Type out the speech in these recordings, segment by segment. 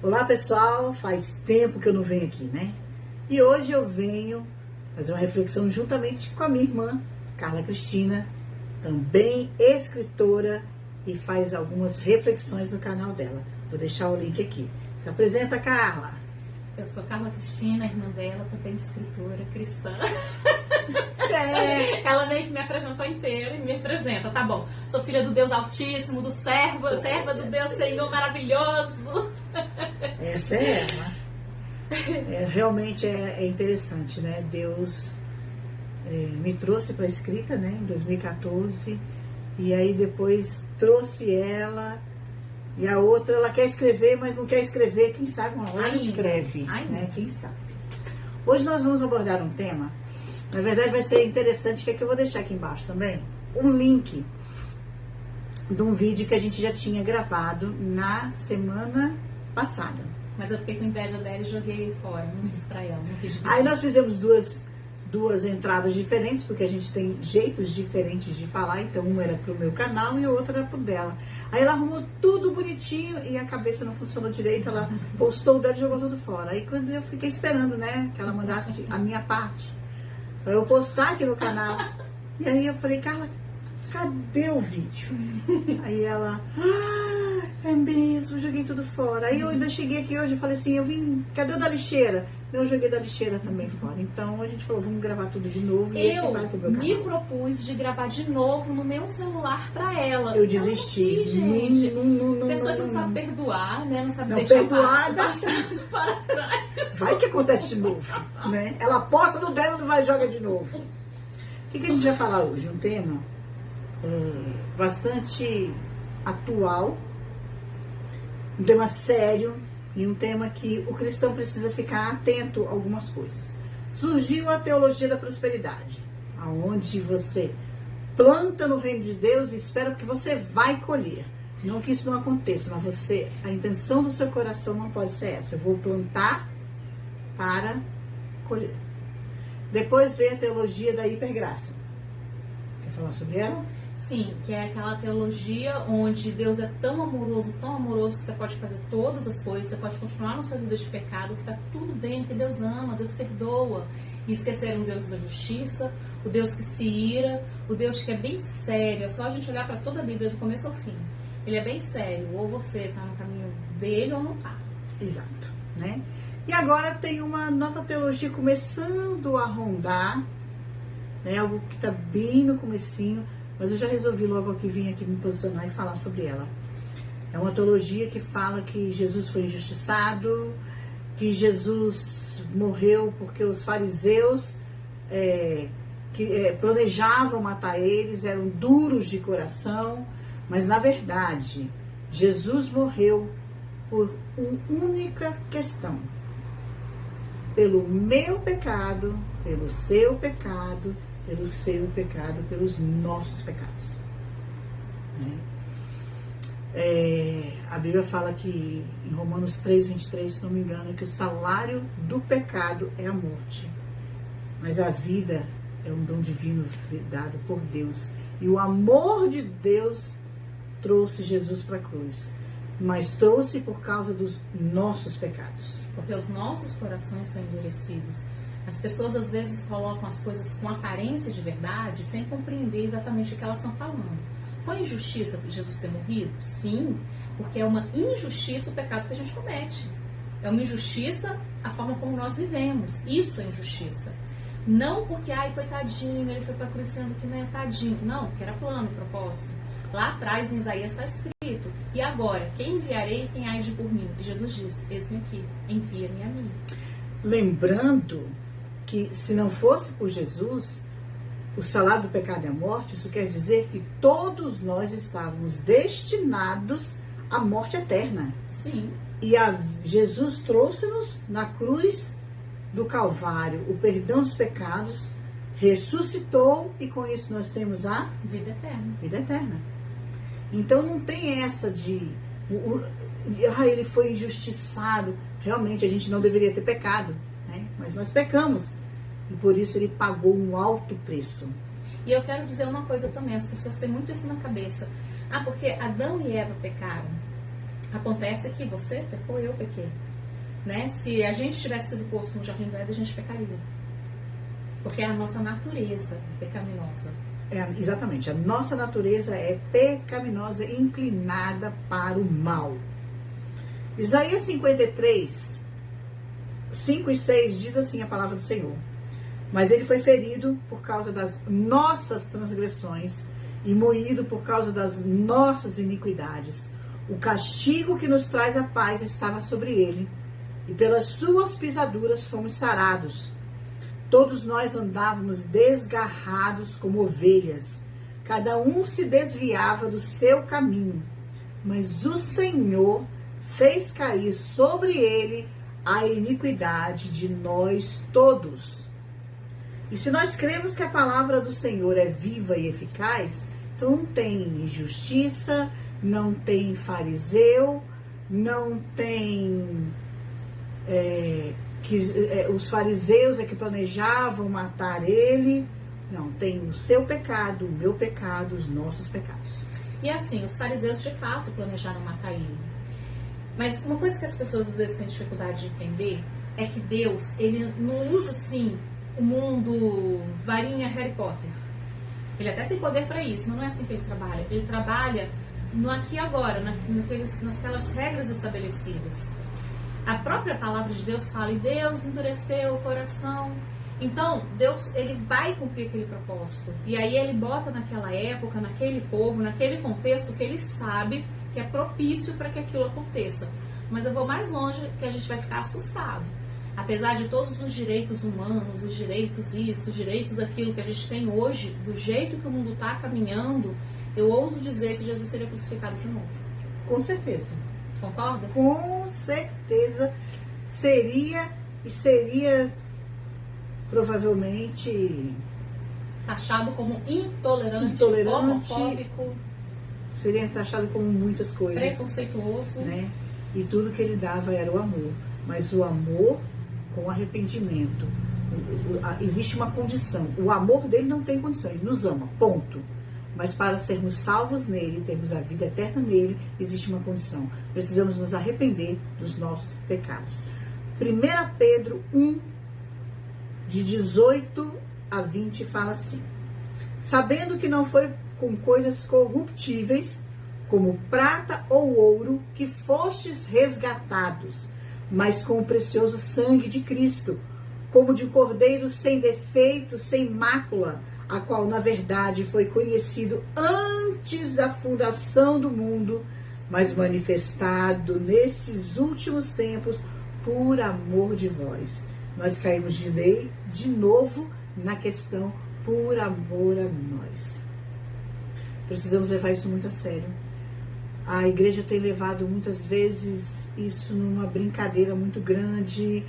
Olá pessoal, faz tempo que eu não venho aqui, né? E hoje eu venho fazer uma reflexão juntamente com a minha irmã, Carla Cristina, também escritora e faz algumas reflexões no canal dela. Vou deixar o link aqui. Se apresenta, Carla. Eu sou Carla Cristina, irmã dela, também escritora cristã. É. Ela meio que me apresentou inteira e me apresenta, tá bom. Sou filha do Deus Altíssimo, do serva do Deus Senhor maravilhoso. Essa é ela. Realmente é interessante, né? Deus me trouxe para a escrita, né? Em 2014. E aí depois trouxe ela. E a outra, ela quer escrever, mas não quer escrever. Quem sabe uma hora escreve, né? Quem sabe. Hoje nós vamos abordar um tema. Na verdade vai ser interessante, que é que eu vou deixar aqui embaixo também. Um link de um vídeo que a gente já tinha gravado na semana passada. Mas eu fiquei com inveja dela e joguei fora. Não quis pra ela, não quis dividir. Aí nós fizemos duas entradas diferentes, porque a gente tem jeitos diferentes de falar. Então uma era pro meu canal e a outra era pro dela. Aí ela arrumou tudo bonitinho e a cabeça não funcionou direito. Ela postou o dela e jogou tudo fora. Aí quando eu fiquei esperando, né, que ela mandasse a minha parte pra eu postar aqui no canal. E aí eu falei, Carla, cadê o vídeo? Aí ela, é mesmo, joguei tudo fora. Aí eu ainda cheguei aqui hoje e falei assim, cadê o da lixeira? Eu joguei da lixeira também fora. Então a gente falou, vamos gravar tudo de novo. E eu vai pro meu me canal. propus de gravar de novo no meu celular pra ela. Eu desisti. Não fiz, gente. Não, Pessoa que não sabe perdoar, né? Não sabe não, deixar perdoar, passado para trás. Vai que acontece de novo, né? Ela posta no dela e vai joga de novo. O que a gente vai falar hoje? Um tema bastante atual, um tema sério e um tema que o cristão precisa ficar atento a algumas coisas. Surgiu a teologia da prosperidade, aonde você planta no reino de Deus e espera que você vai colher. Não que isso não aconteça, mas a intenção do seu coração não pode ser essa. Eu vou plantar para colher. Depois veio a teologia da hipergraça. Quer falar sobre ela? Sim, que é aquela teologia onde Deus é tão amoroso que você pode fazer todas as coisas, você pode continuar na sua vida de pecado, que tá tudo bem, que Deus ama, Deus perdoa. E esqueceram o Deus da justiça, o Deus que se ira, o Deus que é bem sério. É só a gente olhar para toda a Bíblia do começo ao fim. Ele é bem sério, ou você tá no caminho dele ou não tá. Exato, né? E agora tem uma nova teologia começando a rondar, né? Algo que tá bem no comecinho, mas eu já resolvi logo aqui vir aqui me posicionar e falar sobre ela. É uma teologia que fala que Jesus foi injustiçado, que Jesus morreu porque os fariseus planejavam matar eles, eram duros de coração, mas na verdade Jesus morreu por uma única questão: pelo meu pecado, pelo seu pecado, pelo seu pecado, pelos nossos pecados. Né? A Bíblia fala que, em Romanos 3:23, se não me engano, que o salário do pecado é a morte. Mas a vida é um dom divino dado por Deus. E o amor de Deus trouxe Jesus para a cruz. Mas trouxe por causa dos nossos pecados. Porque os nossos corações são endurecidos. As pessoas às vezes colocam as coisas com aparência de verdade sem compreender exatamente o que elas estão falando. Foi injustiça Jesus ter morrido? Sim, porque é uma injustiça o pecado que a gente comete. É uma injustiça a forma como nós vivemos. Isso é injustiça. Não porque, coitadinho, ele foi para a cruz sendo que não é tadinho. Não, porque era plano, propósito. Lá atrás em Isaías está escrito: e agora, quem enviarei e quem há de por mim? E Jesus disse: eis-me aqui, envia-me a mim. Lembrando que se não fosse por Jesus, o salário do pecado é a morte. Isso quer dizer que todos nós estávamos destinados à morte eterna. Sim. E Jesus trouxe-nos na cruz do Calvário o perdão dos pecados, ressuscitou e com isso nós temos a vida eterna. Vida eterna. Então não tem essa de ele foi injustiçado. Realmente a gente não deveria ter pecado, né? Mas nós pecamos. E por isso ele pagou um alto preço. E eu quero dizer uma coisa também, as pessoas têm muito isso na cabeça. Porque Adão e Eva pecaram. Acontece que você pecou, eu pequei. Né? Se a gente tivesse sido posto no Jardim do Éden, a gente pecaria. Porque é a nossa natureza pecaminosa. Exatamente, a nossa natureza é pecaminosa, inclinada para o mal. Isaías 53, 5 e 6 diz assim a palavra do Senhor: mas ele foi ferido por causa das nossas transgressões e moído por causa das nossas iniquidades. O castigo que nos traz a paz estava sobre ele, e pelas suas pisaduras fomos sarados. Todos nós andávamos desgarrados como ovelhas, cada um se desviava do seu caminho, mas o Senhor fez cair sobre ele a iniquidade de nós todos. E se nós cremos que a palavra do Senhor é viva e eficaz, então não tem injustiça, não tem fariseu, não tem... os fariseus é que planejavam matar ele. Não, tem o seu pecado, o meu pecado, os nossos pecados. E assim, os fariseus de fato planejaram matar ele. Mas uma coisa que as pessoas às vezes têm dificuldade de entender é que Deus, ele não usa assim o mundo varinha Harry Potter. Ele até tem poder para isso, mas não é assim que ele trabalha. Ele trabalha no aqui e agora, naquelas regras estabelecidas. A própria palavra de Deus fala, e Deus endureceu o coração. Então, Deus, ele vai cumprir aquele propósito. E aí ele bota naquela época, naquele povo, naquele contexto que ele sabe que é propício para que aquilo aconteça. Mas eu vou mais longe, que a gente vai ficar assustado. Apesar de todos os direitos humanos, os direitos isso, os direitos aquilo que a gente tem hoje, do jeito que o mundo está caminhando, eu ouso dizer que Jesus seria crucificado de novo. Com certeza. Concorda? Com certeza seria, e seria provavelmente taxado como intolerante, homofóbico, seria taxado como muitas coisas, preconceituoso, né? E tudo que ele dava era o amor, mas o amor com arrependimento. Existe uma condição. O amor dele não tem condição, ele nos ama, ponto. Mas para sermos salvos nele, termos a vida eterna nele, existe uma condição. Precisamos nos arrepender dos nossos pecados. 1 Pedro 1, de 18 a 20, fala assim: sabendo que não foi com coisas corruptíveis, como prata ou ouro, que fostes resgatados, mas com o precioso sangue de Cristo, como de cordeiro sem defeito, sem mácula, a qual, na verdade, foi conhecido antes da fundação do mundo, mas manifestado nesses últimos tempos por amor de vós. Nós caímos de novo na questão por amor a nós. Precisamos levar isso muito a sério. A igreja tem levado muitas vezes isso numa brincadeira muito grande.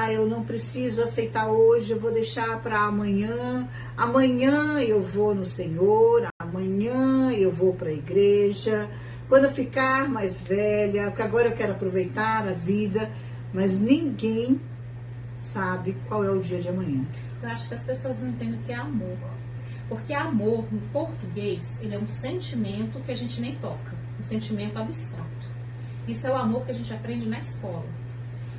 Eu não preciso aceitar hoje, eu vou deixar para amanhã. Amanhã eu vou no Senhor, amanhã eu vou para a igreja. Quando eu ficar mais velha, porque agora eu quero aproveitar a vida. Mas ninguém sabe qual é o dia de amanhã. Eu acho que as pessoas não entendem o que é amor. Porque amor, no português, ele é um sentimento que a gente nem toca. Um sentimento abstrato. Isso é o amor que a gente aprende na escola.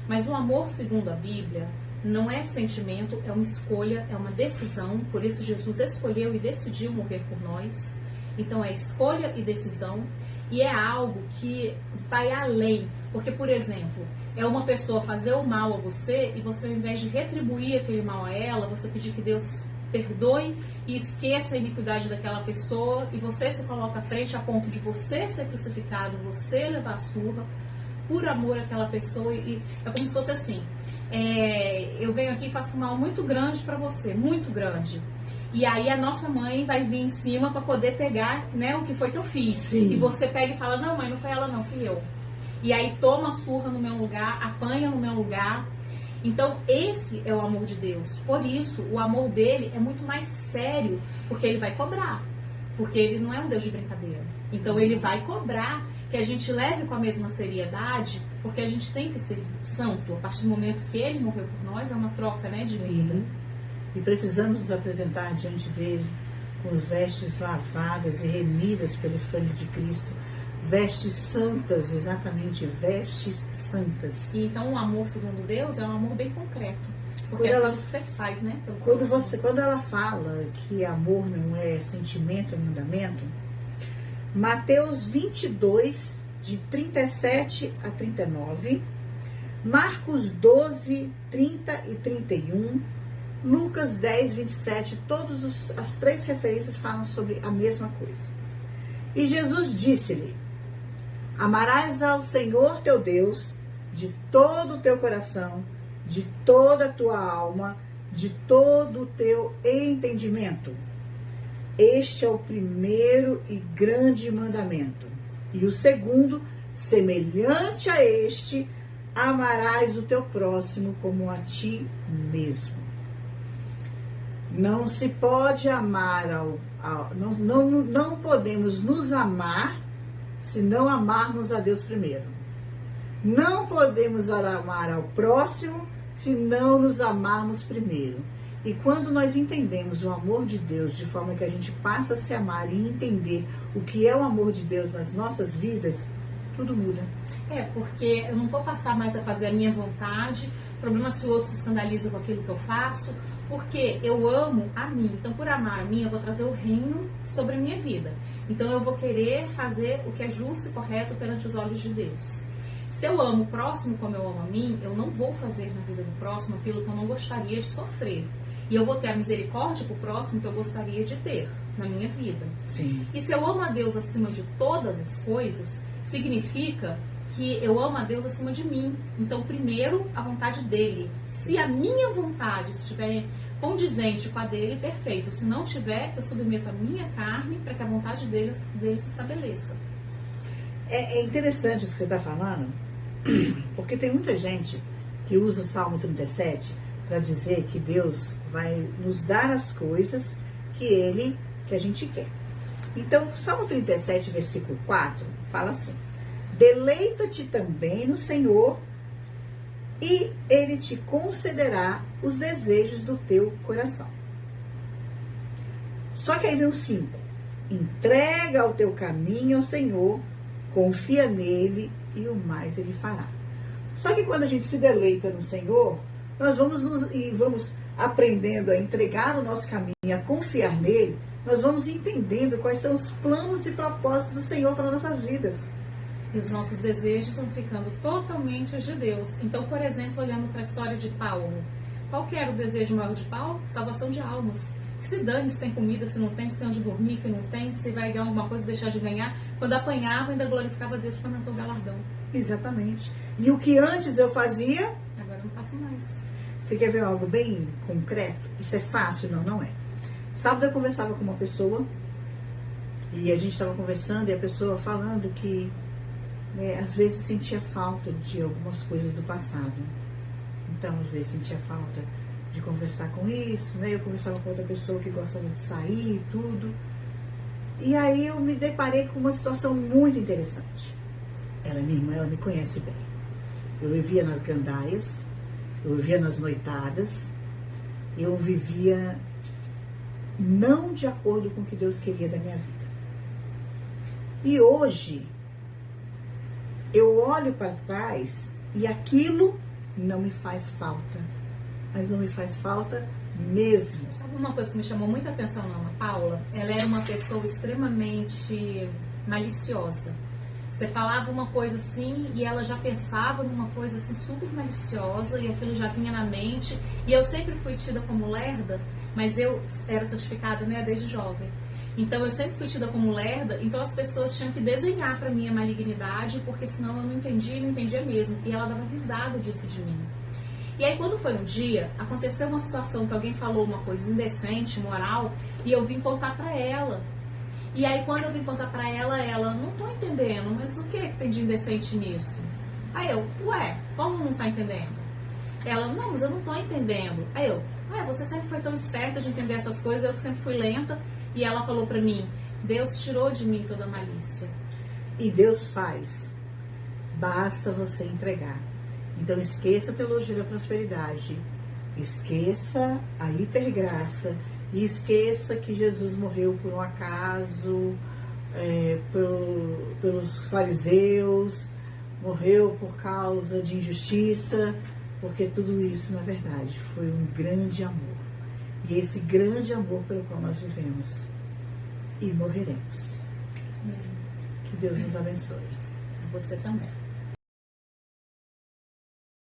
Mas o amor, segundo a Bíblia, não é sentimento, é uma escolha, é uma decisão. Por isso Jesus escolheu e decidiu morrer por nós. Então é escolha e decisão. E é algo que vai além. Porque, por exemplo, é uma pessoa fazer o mal a você e você, ao invés de retribuir aquele mal a ela, você pedir que Deus perdoe e esqueça a iniquidade daquela pessoa, e você se coloca à frente a ponto de você ser crucificado, você levar a surra por amor àquela pessoa. E é como se fosse assim, eu venho aqui e faço um mal muito grande para você, muito grande, e aí a nossa mãe vai vir em cima para poder pegar, né, o que foi que eu fiz. Sim. E você pega e fala, não mãe, não foi ela não, fui eu. E aí toma surra no meu lugar, apanha no meu lugar. Então esse é o amor de Deus. Por isso o amor dele é muito mais sério, porque ele vai cobrar, porque ele não é um Deus de brincadeira. Então ele vai cobrar que a gente leve com a mesma seriedade, porque a gente tem que ser santo. A partir do momento que ele morreu por nós, é uma troca, né, de vida. E precisamos nos apresentar diante dele com as vestes lavadas e remidas pelo sangue de Cristo, Vestes santas, exatamente, vestes santas. E então o amor segundo Deus é um amor bem concreto. Porque Quando é ela- aquilo que você faz, né? pelo Quando, próximo. quando ela fala que amor não é sentimento, é mandamento, Mateus 22, de 37 a 39, Marcos 12, 30 e 31, Lucas 10, 27, as três referências falam sobre a mesma coisa. E Jesus disse-lhe: amarás ao Senhor teu Deus de todo o teu coração, de toda a tua alma, de todo o teu entendimento. Este é o primeiro e grande mandamento. E o segundo, semelhante a este, amarás o teu próximo como a ti mesmo. Não se pode amar não podemos nos amar se não amarmos a Deus primeiro. Não podemos amar ao próximo se não nos amarmos primeiro. E quando nós entendemos o amor de Deus de forma que a gente passa a se amar e entender o que é o amor de Deus nas nossas vidas, tudo muda. Porque eu não vou passar mais a fazer a minha vontade. O problema é se o outro se escandaliza com aquilo que eu faço, porque eu amo a mim. Então, por amar a mim, eu vou trazer o reino sobre a minha vida. Então, eu vou querer fazer o que é justo e correto perante os olhos de Deus. Se eu amo o próximo como eu amo a mim, eu não vou fazer na vida do próximo aquilo que eu não gostaria de sofrer. E eu vou ter a misericórdia para o próximo que eu gostaria de ter na minha vida. Sim. E se eu amo a Deus acima de todas as coisas, significa que eu amo a Deus acima de mim. Então, primeiro, a vontade dele. Se a minha vontade estiver condizente com a dele, perfeito. Se não tiver, eu submeto a minha carne para que a vontade dele se estabeleça. É interessante isso que você está falando, porque tem muita gente que usa o Salmo 37 para dizer que Deus vai nos dar as coisas que a gente quer. Então, Salmo 37, versículo 4, fala assim: deleita-te também no Senhor, e Ele te concederá os desejos do teu coração. Só que aí vem o 5. Entrega o teu caminho ao Senhor, confia nele e o mais Ele fará. Só que quando a gente se deleita no Senhor, nós vamos aprendendo a entregar o nosso caminho, a confiar nele, nós vamos entendendo quais são os planos e propósitos do Senhor para nossas vidas. E os nossos desejos vão ficando totalmente os de Deus. Então, por exemplo, olhando para a história de Paulo, qual que era o desejo maior de Paulo? Salvação de almas. Que se dane se tem comida, se não tem, se tem onde dormir, que não tem, se vai ganhar alguma coisa, deixar de ganhar. Quando apanhava, ainda glorificava Deus porque aumentou o galardão. Exatamente. E o que antes eu fazia, agora eu não faço mais. Você quer ver algo bem concreto? Isso é fácil? Não, não é. Sábado eu conversava com uma pessoa e a gente estava conversando e a pessoa falando que às vezes sentia falta de algumas coisas do passado. Então, às vezes sentia falta de conversar com isso, né? Eu conversava com outra pessoa que gostava de sair e tudo. E aí eu me deparei com uma situação muito interessante. Ela é minha irmã, ela me conhece bem. Eu vivia nas gandaias, eu vivia nas noitadas, eu vivia não de acordo com o que Deus queria da minha vida. E hoje, eu olho para trás e aquilo não me faz falta. Mas não me faz falta mesmo. Sabe uma coisa que me chamou muita atenção na Ana Paula? Ela era uma pessoa extremamente maliciosa. Você falava uma coisa assim e ela já pensava numa coisa assim super maliciosa e aquilo já vinha na mente. E eu sempre fui tida como lerda, mas eu era santificada, né, desde jovem. Então eu sempre fui tida como lerda, então as pessoas tinham que desenhar para mim a malignidade, porque senão eu não entendia mesmo. E ela dava risada disso de mim. E aí quando foi um dia, aconteceu uma situação que alguém falou uma coisa indecente, imoral, e eu vim contar para ela. E aí quando eu vim contar pra ela, não tô entendendo, mas o que tem de indecente nisso? Aí eu, como não tá entendendo? Ela, não, mas eu não tô entendendo. Aí eu, você sempre foi tão esperta de entender essas coisas, eu que sempre fui lenta. E ela falou pra mim, Deus tirou de mim toda a malícia. E Deus faz, basta você entregar. Então esqueça a teologia da prosperidade, esqueça a hipergraça, e esqueça que Jesus morreu por um acaso, pelos fariseus, morreu por causa de injustiça, porque tudo isso, na verdade, foi um grande amor. E esse grande amor pelo qual nós vivemos e morreremos. Que Deus nos abençoe. Você também.